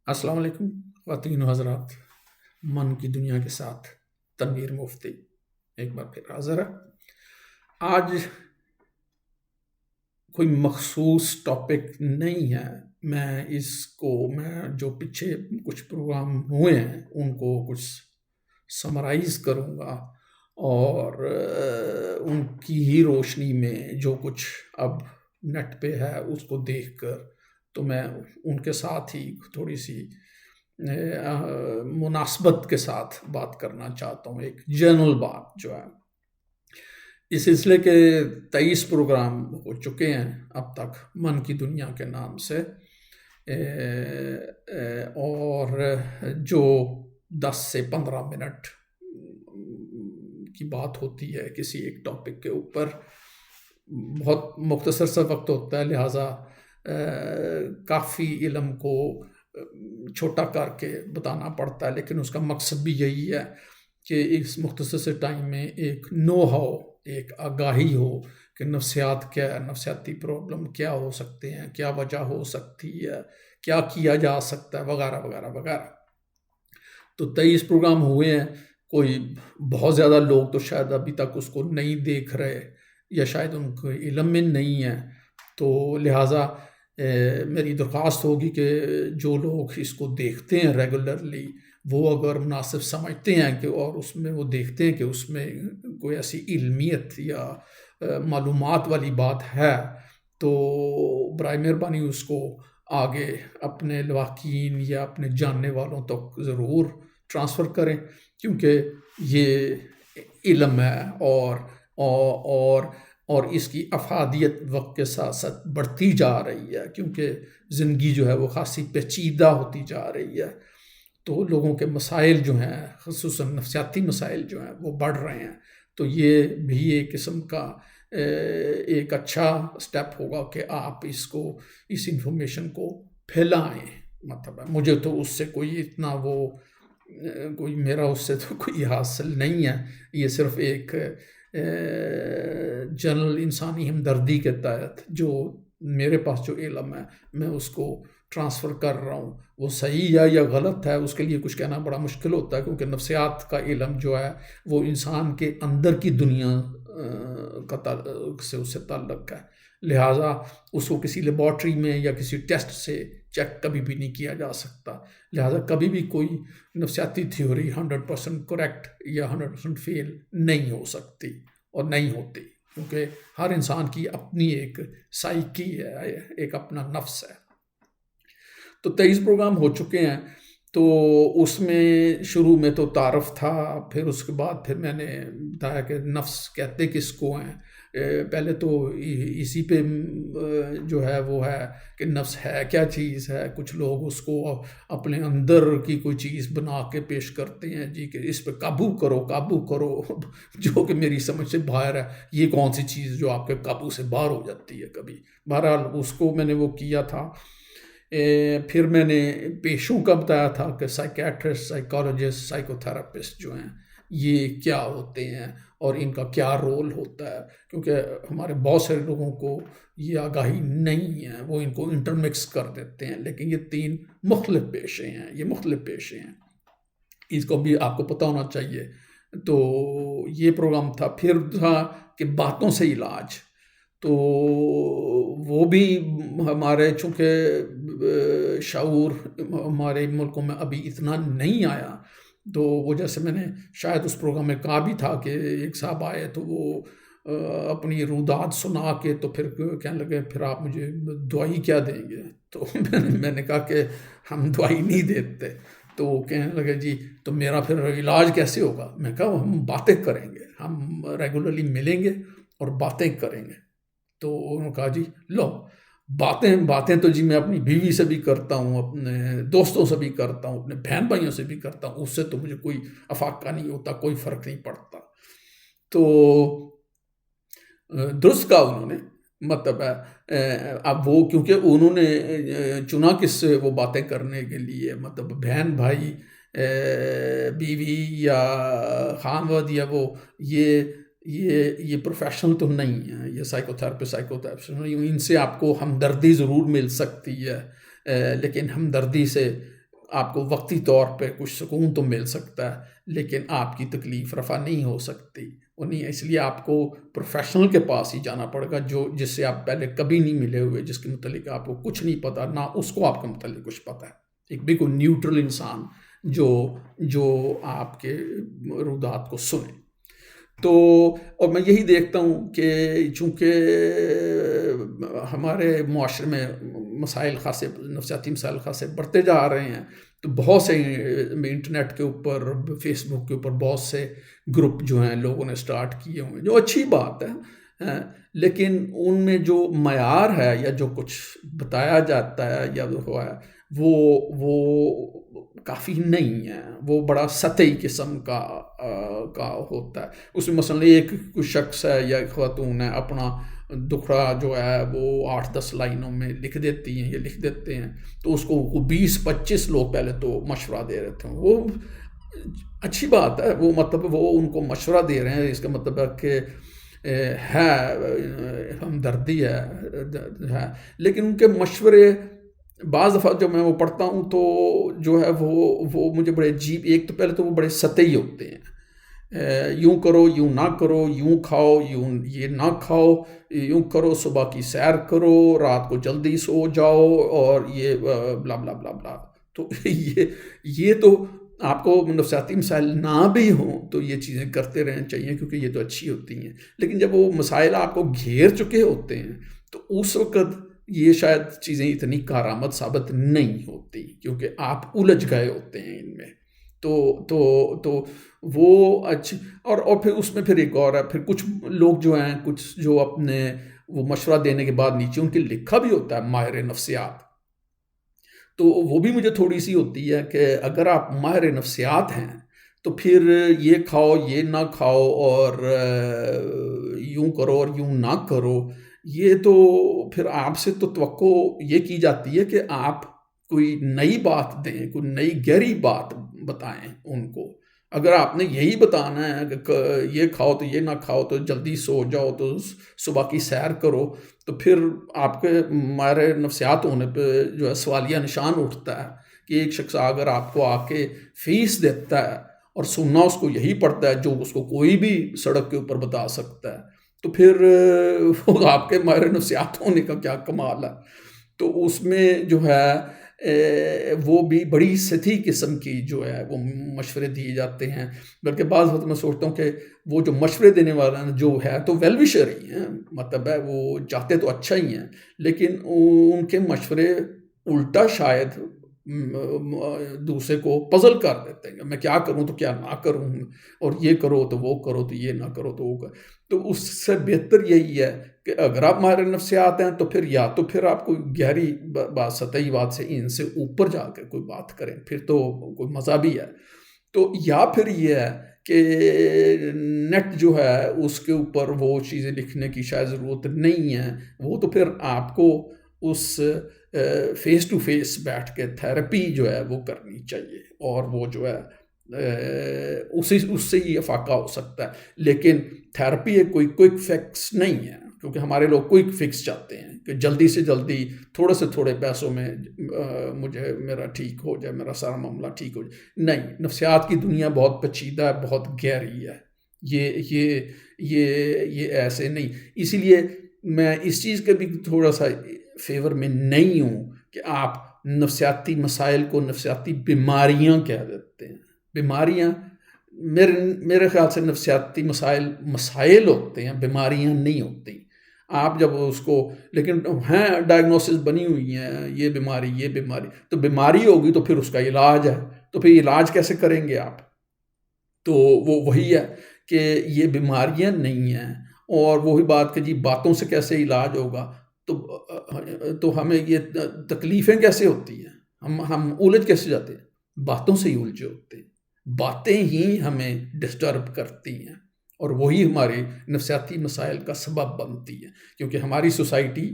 السلام علیکم خواتین و حضرات، من کی دنیا کے ساتھ تنویر مفتی ایک بار پھر حاضر ہے۔ آج کوئی مخصوص ٹاپک نہیں ہے، میں جو پیچھے کچھ پروگرام ہوئے ہیں ان کو کچھ سمرائز کروں گا اور ان کی ہی روشنی میں جو کچھ اب نیٹ پہ ہے اس کو دیکھ کر تو میں ان کے ساتھ ہی تھوڑی سی مناسبت کے ساتھ بات کرنا چاہتا ہوں، ایک جنرل بات جو ہے۔ اس سلسلے کے 23 پروگرام ہو چکے ہیں اب تک من کی دنیا کے نام سے، اور جو 10 سے 15 منٹ کی بات ہوتی ہے کسی ایک ٹاپک کے اوپر، بہت مختصر سا وقت ہوتا ہے، لہٰذا کافی علم کو چھوٹا کر کے بتانا پڑتا ہے، لیکن اس کا مقصد بھی یہی ہے کہ اس مختصر سے ٹائم میں ایک نو ہاؤ، ایک آگاہی ہو کہ نفسیات کیا ہے، نفسیاتی پرابلم کیا ہو سکتے ہیں، کیا وجہ ہو سکتی ہے، کیا کیا جا سکتا ہے، وغیرہ وغیرہ وغیرہ۔ تو 23 پروگرام ہوئے ہیں، کوئی بہت زیادہ لوگ تو شاید ابھی تک اس کو نہیں دیکھ رہے یا شاید ان کو علم میں نہیں ہے، تو لہٰذا میری درخواست ہوگی کہ جو لوگ اس کو دیکھتے ہیں ریگولرلی، وہ اگر مناسب سمجھتے ہیں کہ اور اس میں وہ دیکھتے ہیں کہ اس میں کوئی ایسی علمیت یا معلومات والی بات ہے، تو برائے مہربانی اس کو آگے اپنے لواحقین یا اپنے جاننے والوں تک ضرور ٹرانسفر کریں، کیونکہ یہ علم ہے اور اس کی افادیت وقت کے ساتھ ساتھ بڑھتی جا رہی ہے، کیونکہ زندگی جو ہے وہ خاصی پیچیدہ ہوتی جا رہی ہے، تو لوگوں کے مسائل جو ہیں، خصوصاً نفسیاتی مسائل جو ہیں وہ بڑھ رہے ہیں، تو یہ بھی ایک قسم کا ایک اچھا سٹیپ ہوگا کہ آپ اس انفارمیشن کو پھیلائیں۔ مطلب ہے مجھے تو اس سے کوئی میرا اس سے تو کوئی حاصل نہیں ہے، یہ صرف ایک جنرل انسانی ہمدردی کے تحت جو میرے پاس جو علم ہے میں اس کو ٹرانسفر کر رہا ہوں، وہ صحیح ہے یا غلط ہے اس کے لیے کچھ کہنا بڑا مشکل ہوتا ہے، کیونکہ نفسیات کا علم جو ہے وہ انسان کے اندر کی دنیا سے اس سے تعلق ہے، لہٰذا اس کو کسی لیبارٹری میں یا کسی ٹیسٹ سے چیک کبھی بھی نہیں کیا جا سکتا، لہٰذا کبھی بھی کوئی نفسیاتی تھیوری 100% کریکٹ یا 100% فیل نہیں ہو سکتی اور نہیں ہوتی، کیونکہ ہر انسان کی اپنی ایک سائیکی ہے، ایک اپنا نفس ہے۔ تو 23 پروگرام ہو چکے ہیں، تو اس میں شروع میں تو تعارف تھا، پھر اس کے بعد پھر میں نے بتایا کہ نفس کہتے کس کو ہیں، پہلے تو اسی پہ جو ہے وہ ہے کہ نفس ہے کیا چیز ہے، کچھ لوگ اس کو اپنے اندر کی کوئی چیز بنا کے پیش کرتے ہیں جی کہ اس پہ قابو کرو جو کہ میری سمجھ سے باہر ہے، یہ کون سی چیز جو آپ کے قابو سے باہر ہو جاتی ہے کبھی، بہرحال اس کو میں نے وہ کیا تھا۔ پھر میں نے پیشوں کا بتایا تھا کہ سائیکیٹرسٹ، سائیکالوجسٹ، سائیکو تھراپسٹ جو ہیں یہ کیا ہوتے ہیں اور ان کا کیا رول ہوتا ہے، کیونکہ ہمارے بہت سارے لوگوں کو یہ آگاہی نہیں ہے، وہ ان کو انٹرمکس کر دیتے ہیں، لیکن یہ 3 مختلف پیشے ہیں، اس کو بھی آپ کو پتہ ہونا چاہیے۔ تو یہ پروگرام تھا، پھر تھا کہ باتوں سے علاج، تو وہ بھی ہمارے چونکہ شعور ہمارے ملکوں میں ابھی اتنا نہیں آیا، تو وہ جیسے میں نے شاید اس پروگرام میں کہا بھی تھا کہ ایک صاحب آئے تو وہ اپنی روداد سنا کے تو پھر کہنے لگے پھر آپ مجھے دوائی کیا دیں گے، تو میں نے کہا کہ ہم دوائی نہیں دیتے، تو وہ کہنے لگے جی تو میرا پھر علاج کیسے ہوگا، میں کہا ہم باتیں کریں گے، ہم ریگولرلی ملیں گے اور باتیں کریں گے، تو انہوں نے کہا جی لو باتیں تو جی میں اپنی بیوی سے بھی کرتا ہوں، اپنے دوستوں سے بھی کرتا ہوں، اپنے بہن بھائیوں سے بھی کرتا ہوں، اس سے تو مجھے کوئی افاقہ نہیں ہوتا، کوئی فرق نہیں پڑتا، تو درست کہا انہوں نے، مطلب ہے اب وہ کیونکہ انہوں نے چنا کس سے وہ باتیں کرنے کے لیے، مطلب بہن بھائی، بیوی یا خانواد یا وہ یہ پروفیشنل تو نہیں ہے، یہ سائیکو تھراپسٹ ان سے آپ کو ہمدردی ضرور مل سکتی ہے، لیکن ہمدردی سے آپ کو وقتی طور پہ کچھ سکون تو مل سکتا ہے، لیکن آپ کی تکلیف رفع نہیں ہو سکتی، وہ نہیں ہے۔ اس لیے آپ کو پروفیشنل کے پاس ہی جانا پڑے گا، جس سے آپ پہلے کبھی نہیں ملے ہوئے، جس کے متعلق آپ کو کچھ نہیں پتا، نہ اس کو آپ کے متعلق کچھ پتا ہے، ایک بالکل نیوٹرل انسان جو آپ کے رودات کو سنے۔ تو اور میں یہی دیکھتا ہوں کہ چونکہ ہمارے معاشرے میں مسائل خاصے نفسیاتی مسائل خاصے بڑھتے جا رہے ہیں، تو بہت سے انٹرنیٹ کے اوپر، فیس بک کے اوپر بہت سے گروپ جو ہیں لوگوں نے سٹارٹ کیے ہوئے ہیں، جو اچھی بات ہے، لیکن ان میں جو معیار ہے یا جو کچھ بتایا جاتا ہے یا ہوا ہے وہ کافی نہیں ہے، وہ بڑا سطحی قسم کا ہوتا ہے۔ اس میں مثلا ایک کوئی شخص ہے یا خاتون ہے، اپنا دکھڑا جو ہے وہ 8-10 لائنوں میں لکھ دیتی ہیں یا لکھ دیتے ہیں، تو اس کو 20-25 لوگ پہلے تو مشورہ دے رہے تھے۔ وہ اچھی بات ہے، وہ مطلب وہ ان کو مشورہ دے رہے ہیں، اس کا مطلب ہے کہ ہے ہمدردی ہے، لیکن ان کے مشورے بعض دفعہ جب میں وہ پڑھتا ہوں تو جو ہے وہ مجھے بڑے عجیب، ایک تو پہلے تو وہ بڑے سطحی ہوتے ہیں، یوں کرو یوں نہ کرو، یوں کھاؤ یوں یہ نہ کھاؤ، یوں کرو، صبح کی سیر کرو، رات کو جلدی سو جاؤ، اور یہ بلا بلا بلا بلا۔ تو یہ تو آپ کو نفسیاتی مسائل نہ بھی ہوں تو یہ چیزیں کرتے رہنا چاہیے، کیونکہ یہ تو اچھی ہوتی ہیں، لیکن جب وہ مسائل آپ کو گھیر چکے ہوتے ہیں تو اس وقت یہ شاید چیزیں اتنی کارآمد ثابت نہیں ہوتی، کیونکہ آپ الجھ گئے ہوتے ہیں ان میں۔ تو وہ اچھی، اور پھر اس میں پھر ایک اور ہے، پھر کچھ لوگ جو ہیں، کچھ جو اپنے وہ مشورہ دینے کے بعد نیچے ان کے لکھا بھی ہوتا ہے ماہر نفسیات، تو وہ بھی مجھے تھوڑی سی ہوتی ہے کہ اگر آپ ماہر نفسیات ہیں تو پھر یہ کھاؤ یہ نہ کھاؤ، اور یوں کرو اور یوں نہ کرو، یہ تو پھر آپ سے تو توقع یہ کی جاتی ہے کہ آپ کوئی نئی بات دیں، کوئی نئی گہری بات بتائیں ان کو۔ اگر آپ نے یہی بتانا ہے کہ یہ کھاؤ تو یہ نہ کھاؤ، تو جلدی سو جاؤ، تو صبح کی سیر کرو، تو پھر آپ کے ماہر نفسیات ہونے پہ جو ہے سوالیہ نشان اٹھتا ہے کہ ایک شخص اگر آپ کو آ کے فیس دیتا ہے اور سننا اس کو یہی پڑتا ہے جو اس کو کوئی بھی سڑک کے اوپر بتا سکتا ہے، تو پھر وہ آپ کے ماہر نفسیات ہونے کا کیا کمال ہے۔ تو اس میں جو ہے وہ بھی بڑی سطحی قسم کی جو ہے وہ مشورے دیے جاتے ہیں، بلکہ بعض وقت میں سوچتا ہوں کہ وہ جو مشورے دینے والا جو ہے تو ویل وشر ہی ہیں، مطلب ہے وہ چاہتے تو اچھا ہی ہیں، لیکن ان کے مشورے الٹا شاید دوسرے کو پزل کر دیتے ہیں، میں کیا کروں تو کیا نہ کروں، اور یہ کرو تو وہ کرو، تو یہ نہ کرو تو وہ کرو۔ تو اس سے بہتر یہی ہے کہ اگر آپ ماہر نفسیات ہیں تو پھر یا تو پھر آپ کوئی گہری بات، سطحی بات سے ان سے اوپر جا کے کوئی بات کریں، پھر تو کوئی مزہ بھی ہے۔ تو یا پھر یہ ہے کہ نیٹ جو ہے اس کے اوپر وہ چیزیں لکھنے کی شاید ضرورت نہیں ہے، وہ تو پھر آپ کو اس فیس ٹو فیس بیٹھ کے تھیراپی جو ہے وہ کرنی چاہیے، اور وہ جو ہے اس سے ہی افاقہ ہو سکتا ہے، لیکن تھیراپی ایک کوئی کوئک فکس نہیں ہے، کیونکہ ہمارے لوگ کوئک فکس چاہتے ہیں کہ جلدی سے جلدی تھوڑے سے تھوڑے پیسوں میں مجھے میرا ٹھیک ہو جائے، میرا سارا معاملہ ٹھیک ہو جائے۔ نہیں، نفسیات کی دنیا بہت پیچیدہ ہے، بہت گہری ہے، یہ ایسے نہیں۔ اسی لیے میں اس چیز کے بھی تھوڑا سا فیور میں نہیں ہوں کہ آپ نفسیاتی مسائل کو نفسیاتی بیماریاں کہہ دیتے ہیں۔ بیماریاں میرے خیال سے نفسیاتی مسائل ہوتے ہیں، بیماریاں نہیں ہوتی۔ آپ جب اس کو، لیکن ہیں ڈائگنوسس بنی ہوئی ہیں، یہ بیماری، تو بیماری ہوگی تو پھر اس کا علاج ہے، تو پھر علاج کیسے کریں گے آپ؟ تو وہ وہی ہے کہ یہ بیماریاں نہیں ہیں، اور وہی بات کہ جی باتوں سے کیسے علاج ہوگا، تو ہمیں یہ تکلیفیں کیسے ہوتی ہیں، ہم الجھ کیسے جاتے ہیں؟ باتوں سے ہی الجھے ہوتے ہیں، باتیں ہی ہمیں ڈسٹرب کرتی ہیں، اور وہی ہمارے نفسیاتی مسائل کا سبب بنتی ہے، کیونکہ ہماری سوسائٹی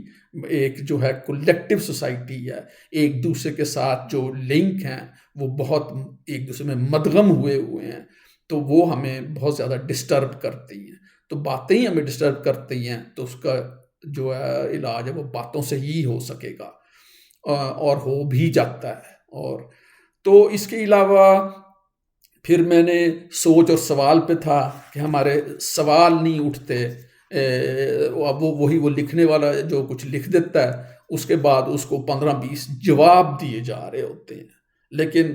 ایک جو ہے کولیکٹیو سوسائٹی ہے، ایک دوسرے کے ساتھ جو لنک ہیں وہ بہت ایک دوسرے میں مدغم ہوئے ہیں، تو وہ ہمیں بہت زیادہ ڈسٹرب کرتی ہیں۔ تو باتیں ہی ہمیں ڈسٹرب کرتی ہیں، تو اس کا جو ہے علاج ہے وہ باتوں سے ہی ہو سکے گا، اور ہو بھی جاتا ہے۔ اور تو اس کے علاوہ پھر میں نے سوچ اور سوال پہ تھا کہ ہمارے سوال نہیں اٹھتے، وہ لکھنے والا جو کچھ لکھ دیتا ہے اس کے بعد اس کو 15-20 جواب دیے جا رہے ہوتے ہیں. لیکن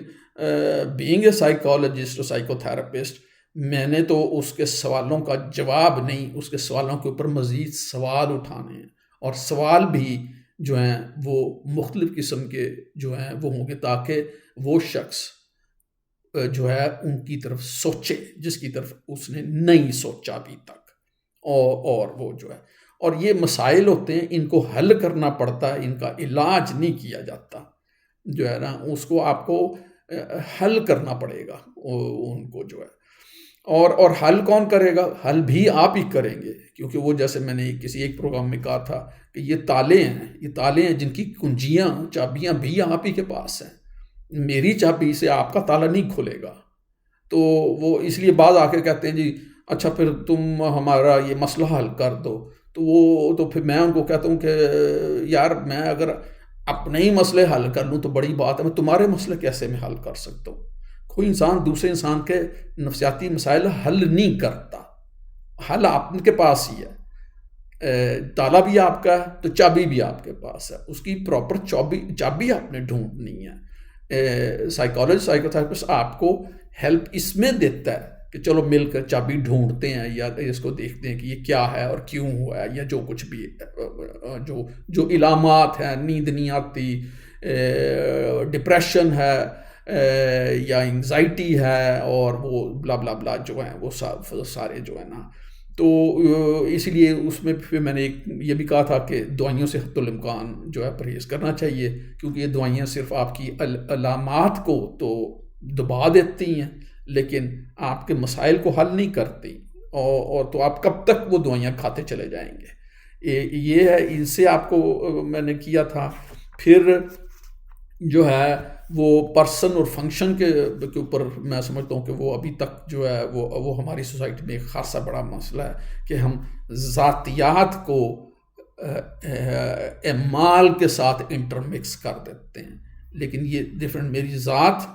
بینگ اے سائیکالوجسٹ اور سائیکو تھراپسٹ، میں نے تو اس کے سوالوں کا جواب نہیں، اس کے سوالوں کے اوپر مزید سوال اٹھانے ہیں، اور سوال بھی جو ہیں وہ مختلف قسم کے جو ہیں وہ ہوں گے، تاکہ وہ شخص جو ہے ان کی طرف سوچے جس کی طرف اس نے نہیں سوچا ابھی تک، اور وہ جو ہے، اور یہ مسائل ہوتے ہیں، ان کو حل کرنا پڑتا ہے، ان کا علاج نہیں کیا جاتا، جو ہے نا اس کو آپ کو حل کرنا پڑے گا ان کو جو ہے. اور حل کون کرے گا؟ حل بھی آپ ہی کریں گے، کیونکہ وہ جیسے میں نے کسی ایک پروگرام میں کہا تھا کہ یہ تالے ہیں جن کی کنجیاں چابیاں بھی آپ ہی کے پاس ہیں. میری چابی سے آپ کا تالا نہیں کھلے گا. تو وہ اس لیے بعض آ کے کہتے ہیں جی اچھا پھر تم ہمارا یہ مسئلہ حل کر دو، تو پھر میں ان کو کہتا ہوں کہ یار میں اگر اپنے ہی مسئلے حل کر لوں تو بڑی بات ہے، میں تمہارے مسئلے کیسے میں حل کر سکتا ہوں؟ کوئی انسان دوسرے انسان کے نفسیاتی مسائل حل نہیں کرتا، حل آپ کے پاس ہی ہے. تالا بھی آپ کا ہے تو چابی بھی آپ کے پاس ہے، اس کی پراپر چابی آپ نے ڈھونڈنی ہے. سائیکالوجسٹ سائیکو تھراپسٹ آپ کو ہیلپ اس میں دیتا ہے کہ چلو مل کر چابی ڈھونڈتے ہیں، یا اس کو دیکھتے ہیں کہ یہ کیا ہے اور کیوں ہوا ہے، یا جو کچھ بھی جو علامات ہیں، نیند نہیں آتی، ڈپریشن ہے، یا انگزائٹی ہے، اور وہ بلا بلا بلا جو ہیں وہ سارے جو ہے نا. تو اس لیے اس میں پھر میں نے یہ بھی کہا تھا کہ دوائیوں سے حتی الامکان جو ہے پرہیز کرنا چاہیے، کیونکہ یہ دوائیاں صرف آپ کی علامات کو تو دبا دیتی ہیں لیکن آپ کے مسائل کو حل نہیں کرتی، اور تو آپ کب تک وہ دوائیاں کھاتے چلے جائیں گے. یہ ہے، ان سے آپ کو میں نے کیا تھا. پھر جو ہے وہ پرسن اور فنکشن کے اوپر میں سمجھتا ہوں کہ وہ ابھی تک جو ہے وہ ہماری سوسائٹی میں ایک خاصا بڑا مسئلہ ہے کہ ہم ذاتیات کو اعمال کے ساتھ انٹرمکس کر دیتے ہیں. لیکن یہ ڈفرینٹ، میری ذات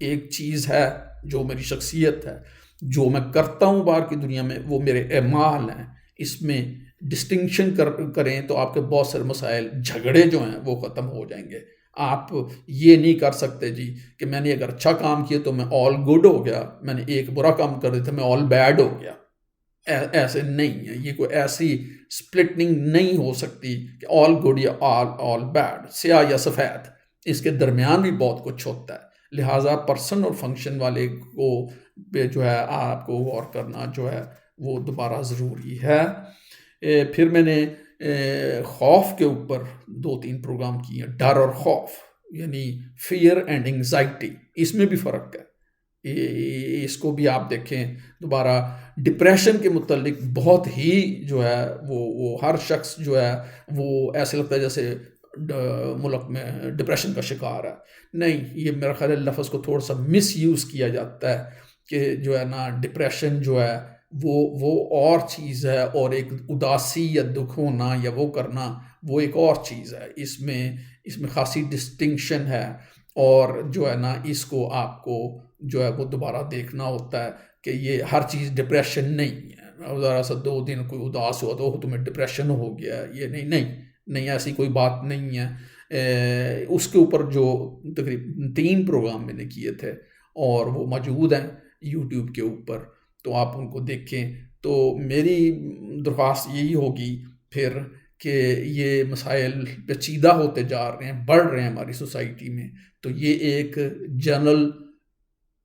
ایک چیز ہے جو میری شخصیت ہے، جو میں کرتا ہوں باہر کی دنیا میں وہ میرے اعمال ہیں. اس میں ڈسٹنکشن کریں تو آپ کے بہت سارے مسائل، جھگڑے جو ہیں وہ ختم ہو جائیں گے. آپ یہ نہیں کر سکتے جی کہ میں نے اگر اچھا کام کیا تو میں آل گڈ ہو گیا، میں نے ایک برا کام کر دیا تو میں آل بیڈ ہو گیا. ایسے نہیں ہے، یہ کوئی ایسی سپلٹنگ نہیں ہو سکتی کہ آل گڈ یا آل بیڈ، سیاہ یا سفید، اس کے درمیان بھی بہت کچھ ہوتا ہے. لہٰذا پرسن اور فنکشن والے کو جو ہے آپ کو غور کرنا جو ہے وہ دوبارہ ضروری ہے. پھر میں نے خوف کے اوپر 2-3 پروگرام کیے، ڈر اور خوف، یعنی فیئر اینڈ انگزائٹی، اس میں بھی فرق ہے. اس کو بھی آپ دیکھیں دوبارہ. ڈپریشن کے متعلق بہت ہی جو ہے وہ ہر شخص جو ہے وہ ایسے لگتا ہے جیسے ملک میں ڈپریشن کا شکار ہے. نہیں، یہ میرا خیال ہے لفظ کو تھوڑا سا مس یوز کیا جاتا ہے کہ جو ہے نا ڈپریشن جو ہے وہ اور چیز ہے، اور ایک اداسی یا دکھ ہونا یا وہ کرنا وہ ایک اور چیز ہے. اس میں خاصی ڈسٹنکشن ہے، اور جو ہے نا اس کو آپ کو جو ہے وہ دوبارہ دیکھنا ہوتا ہے کہ یہ ہر چیز ڈپریشن نہیں ہے. ذرا سا 2 دن کوئی اداس ہوا تو تمہیں ڈپریشن ہو گیا، یہ نہیں، ایسی کوئی بات نہیں ہے. اس کے اوپر جو تقریباً 3 پروگرام میں نے کیے تھے اور وہ موجود ہیں یوٹیوب کے اوپر، تو آپ ان کو دیکھیں. تو میری درخواست یہی ہوگی پھر کہ یہ مسائل پیچیدہ ہوتے جا رہے ہیں، بڑھ رہے ہیں ہماری سوسائٹی میں، تو یہ ایک جنرل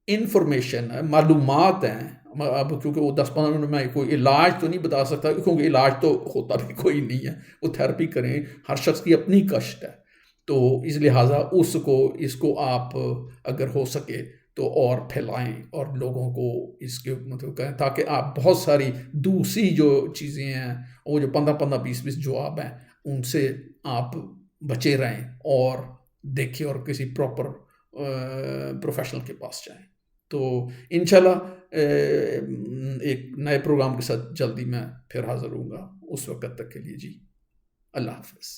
انفارمیشن ہے، معلومات ہیں. اب کیونکہ وہ 10-15 منٹ میں کوئی علاج تو نہیں بتا سکتا، کیونکہ علاج تو ہوتا بھی کوئی نہیں ہے. وہ تھیراپی کریں، ہر شخص کی اپنی کشٹ ہے، تو اس لہٰذا اس کو آپ اگر ہو سکے تو اور پھیلائیں اور لوگوں کو اس کے مطلب کہیں، تاکہ آپ بہت ساری دوسری جو چیزیں ہیں وہ جو 15-15 20-20 جواب ہیں ان سے آپ بچے رہیں اور دیکھیں اور کسی پراپر پروفیشنل کے پاس جائیں. تو انشاءاللہ ایک نئے پروگرام کے ساتھ جلدی میں پھر حاضر ہوں گا. اس وقت تک کے لیے جی اللہ حافظ.